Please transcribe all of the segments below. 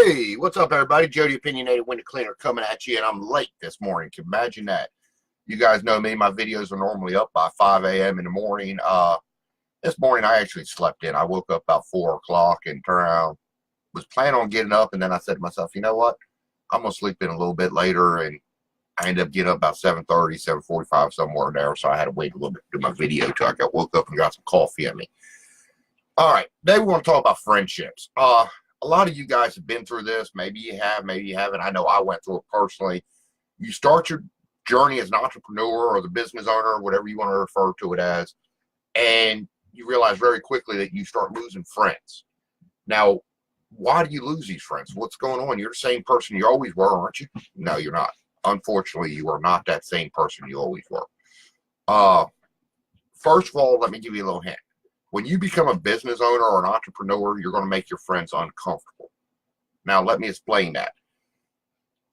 Hey, what's up, everybody? Jody Opinionated Window Cleaner coming at you, and I'm late this morning. Can you imagine that? You guys know me. My videos are normally up by 5 a.m. in the morning. This morning I actually slept in. I woke up about 4 o'clock and turned around, was planning on getting up, and then I said to myself, you know what? I'm going to sleep in a little bit later, and I ended up getting up about 7:30, 7:45, somewhere there, so I had to wait a little bit to do my video till I got woke up and got some coffee in me. All right, today we want to talk about friendships. A lot of you guys have been through this. Maybe you have, maybe you haven't. I know I went through it personally. You start your journey as an entrepreneur or the business owner, whatever you want to refer to it as, and you realize very quickly that you start losing friends. Now, why do you lose these friends? What's going on? You're the same person you always were, aren't you? No, you're not. Unfortunately, you are not that same person you always were. First of all, let me give you a little hint. When you become a business owner or an entrepreneur, you're going to make your friends uncomfortable. Now, let me explain that.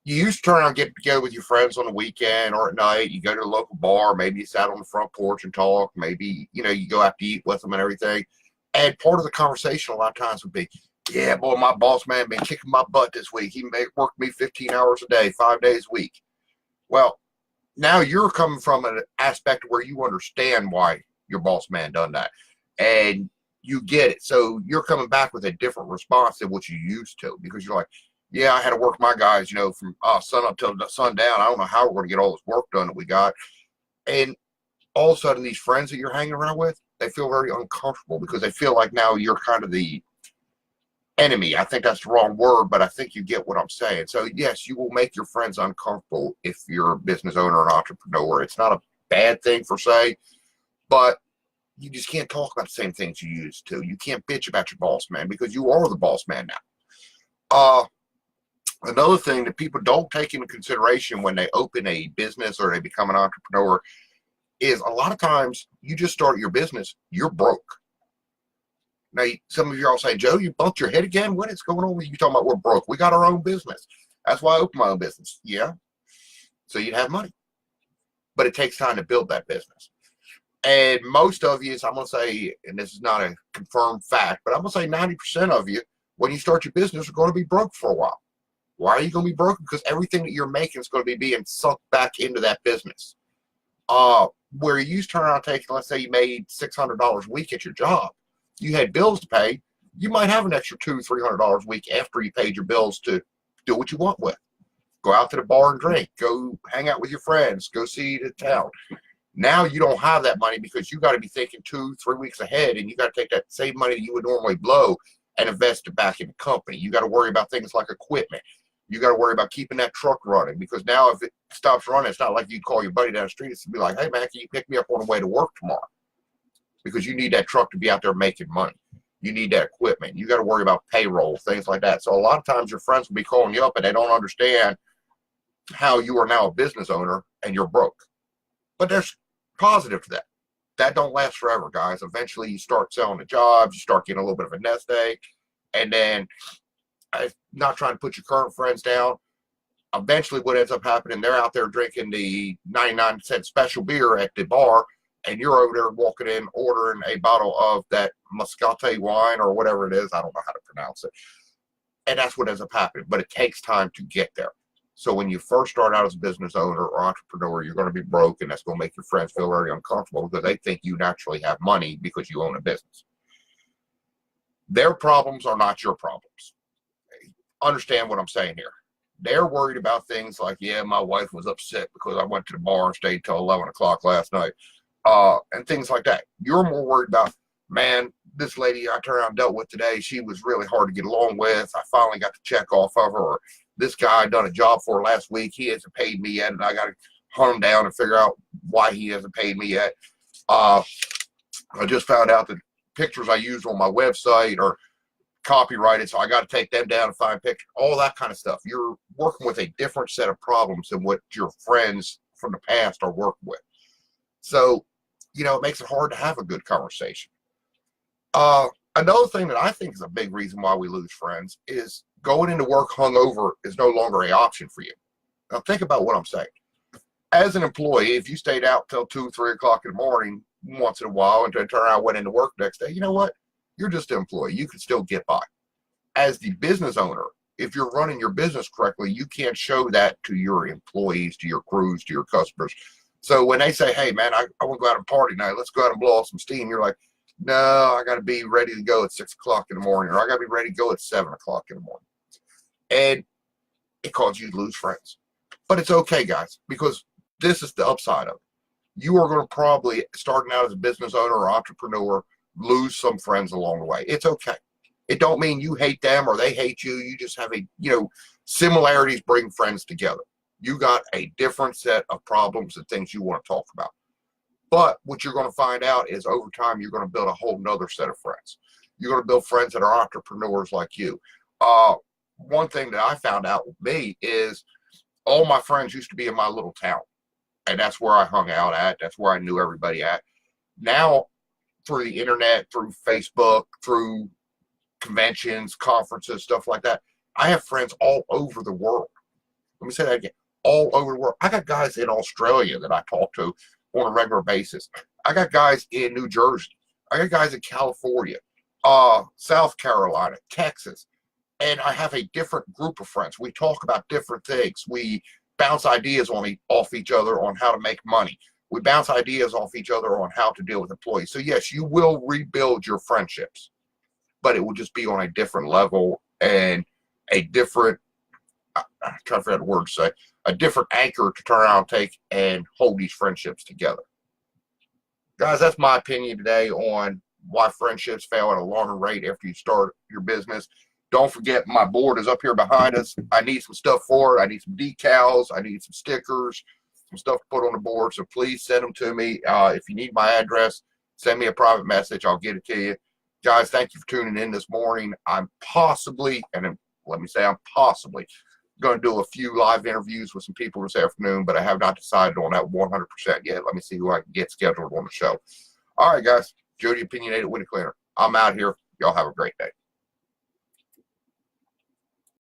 You used to turn around and get together with your friends on the weekend or at night. You go to a local bar. Maybe you sat on the front porch and talk. Maybe, you go out to eat with them and everything. And part of the conversation a lot of times would be, yeah, boy, my boss man been kicking my butt this week. He worked me 15 hours a day, 5 days a week. Well, now you're coming from an aspect where you understand why your boss man done that. And you get it. So you're coming back with a different response than what you used to, because you're like, yeah, I had to work my guys, from sun up till sundown. I don't know how we're going to get all this work done that we got. And all of a sudden, these friends that you're hanging around with, they feel very uncomfortable because they feel like now you're kind of the enemy. I think that's the wrong word, but I think you get what I'm saying. So yes, you will make your friends uncomfortable if you're a business owner or an entrepreneur. It's not a bad thing per se, but you just can't talk about the same things you used to. You can't bitch about your boss man because you are the boss man now. Another thing that people don't take into consideration when they open a business or they become an entrepreneur is a lot of times you just start your business, you're broke. Now, some of you are all saying, Joe, you bumped your head again? What is going on with you talking about we're broke? We got our own business. That's why I opened my own business. Yeah. So you'd have money. But it takes time to build that business. And most of you, I'm going to say, and this is not a confirmed fact, but I'm going to say 90% of you, when you start your business, are going to be broke for a while. Why are you going to be broke? Because everything that you're making is going to be being sunk back into that business. Where you used to turn around taking, let's say you made $600 a week at your job, you had bills to pay, you might have an extra $200, $300 a week after you paid your bills to do what you want with. Go out to the bar and drink, go hang out with your friends, go see the town. Now you don't have that money because you got to be thinking 2, 3 weeks ahead, and you got to take that same money that you would normally blow and invest it back in the company. You got to worry about things like equipment. You got to worry about keeping that truck running, because now if it stops running, it's not like you call your buddy down the street. It's to be like, hey man, can you pick me up on the way to work tomorrow? Because you need that truck to be out there making money. You need that equipment. You got to worry about payroll, things like that. So a lot of times your friends will be calling you up and they don't understand how you are now a business owner and you're broke. But there's positive to that. That don't last forever, guys. Eventually you start selling the jobs, you start getting a little bit of a nest egg, and then, I'm not trying to put your current friends down, eventually what ends up happening, they're out there drinking the 99-cent special beer at the bar, and you're over there walking in ordering a bottle of that Moscato wine or whatever it is. I don't know how to pronounce it. And that's what ends up happening. But it takes time to get there. So when you first start out as a business owner or entrepreneur, you're going to be broke, and that's going to make your friends feel very uncomfortable because they think you naturally have money because you own a business. Their problems are not your problems. Understand what I'm saying here. They're worried about things like, yeah, my wife was upset because I went to the bar and stayed till 11 o'clock last night, and things like that. You're more worried about, man, this lady I turned around and dealt with today, she was really hard to get along with. I finally got the check off of her. Or this guy I done a job for last week, he hasn't paid me yet, and I got to hunt him down and figure out why he hasn't paid me yet. I just found out that pictures I used on my website are copyrighted, so I got to take them down and find pictures, all that kind of stuff. You're working with a different set of problems than what your friends from the past are working with. So, it makes it hard to have a good conversation. Another thing that I think is a big reason why we lose friends is going into work hungover is no longer an option for you. Now, think about what I'm saying. As an employee, if you stayed out till 2, 3 o'clock in the morning once in a while and then turn around and went into work next day, you know what? You're just an employee. You can still get by. As the business owner, if you're running your business correctly, you can't show that to your employees, to your crews, to your customers. So when they say, hey, man, I want to go out and party tonight, let's go out and blow off some steam, you're like, no, I got to be ready to go at 6 o'clock in the morning, or I got to be ready to go at 7 o'clock in the morning. And it causes you to lose friends. But it's okay, guys, because this is the upside of it. You are going to probably, starting out as a business owner or entrepreneur, lose some friends along the way. It's okay. It don't mean you hate them or they hate you. You just have similarities bring friends together. You got a different set of problems and things you want to talk about. But what you're going to find out is over time, you're going to build a whole nother set of friends. You're going to build friends that are entrepreneurs like you. One thing that I found out with me is all my friends used to be in my little town. And that's where I hung out at. That's where I knew everybody at. Now, through the internet, through Facebook, through conventions, conferences, stuff like that, I have friends all over the world. Let me say that again. All over the world. I got guys in Australia that I talk to on a regular basis. I got guys in New Jersey. I got guys in California, South Carolina, Texas. And I have a different group of friends. We talk about different things. We bounce ideas off each other on how to make money. We bounce ideas off each other on how to deal with employees. So yes, you will rebuild your friendships, but it will just be on a different level and a different, I'm trying to figure out the word to say, a different anchor to turn around and take and hold these friendships together. Guys, that's my opinion today on why friendships fail at a longer rate after you start your business. Don't forget, my board is up here behind us. I need some stuff for it. I need some decals. I need some stickers, some stuff to put on the board. So please send them to me. If you need my address, send me a private message. I'll get it to you. Guys, thank you for tuning in this morning. I'm possibly, and let me say I'm possibly, going to do a few live interviews with some people this afternoon, but I have not decided on that 100% yet. Let me see who I can get scheduled on the show. All right, guys. Jody Opinionated Window Cleaner. I'm out here. Y'all have a great day.